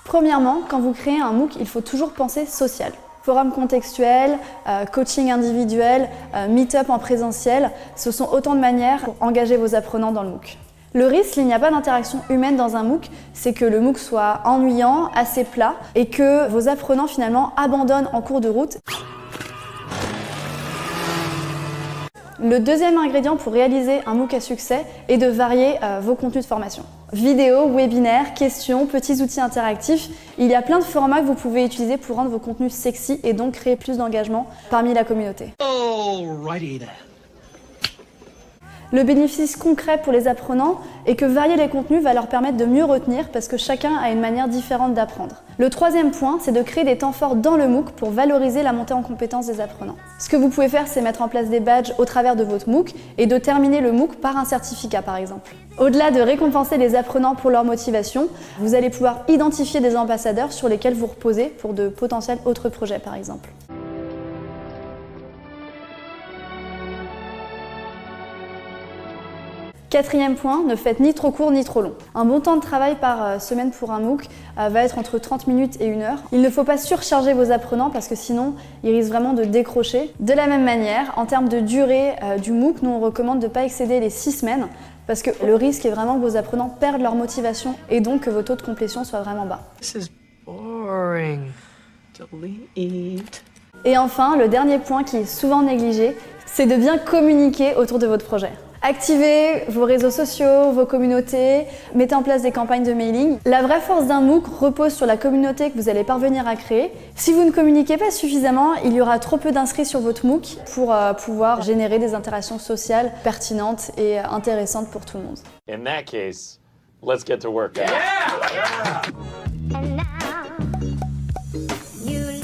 Premièrement, quand vous créez un MOOC, il faut toujours penser social. Forum contextuel, coaching individuel, meet-up en présentiel, ce sont autant de manières pour engager vos apprenants dans le MOOC. Le risque, s'il n'y a pas d'interaction humaine dans un MOOC, c'est que le MOOC soit ennuyant, assez plat et que vos apprenants finalement abandonnent en cours de route. Le deuxième ingrédient pour réaliser un MOOC à succès est de varier vos contenus de formation. Vidéos, webinaires, questions, petits outils interactifs, il y a plein de formats que vous pouvez utiliser pour rendre vos contenus sexy et donc créer plus d'engagement parmi la communauté. Alrighty then. Le bénéfice concret pour les apprenants est que varier les contenus va leur permettre de mieux retenir parce que chacun a une manière différente d'apprendre. Le troisième point, c'est de créer des temps forts dans le MOOC pour valoriser la montée en compétences des apprenants. Ce que vous pouvez faire, c'est mettre en place des badges au travers de votre MOOC et de terminer le MOOC par un certificat par exemple. Au-delà de récompenser les apprenants pour leur motivation, vous allez pouvoir identifier des ambassadeurs sur lesquels vous reposez pour de potentiels autres projets par exemple. Quatrième point, ne faites ni trop court ni trop long. Un bon temps de travail par semaine pour un MOOC va être entre 30 minutes et 1 heure. Il ne faut pas surcharger vos apprenants parce que sinon, ils risquent vraiment de décrocher. De la même manière, en termes de durée du MOOC, nous on recommande de ne pas excéder les 6 semaines parce que le risque est vraiment que vos apprenants perdent leur motivation et donc que vos taux de complétion soient vraiment bas. This is boring. Delete. Et enfin, le dernier point qui est souvent négligé, c'est de bien communiquer autour de votre projet. Activez vos réseaux sociaux, vos communautés, mettez en place des campagnes de mailing. La vraie force d'un MOOC repose sur la communauté que vous allez parvenir à créer. Si vous ne communiquez pas suffisamment, il y aura trop peu d'inscrits sur votre MOOC pour pouvoir générer des interactions sociales pertinentes et intéressantes pour tout le monde. In that case, let's get to work. And now you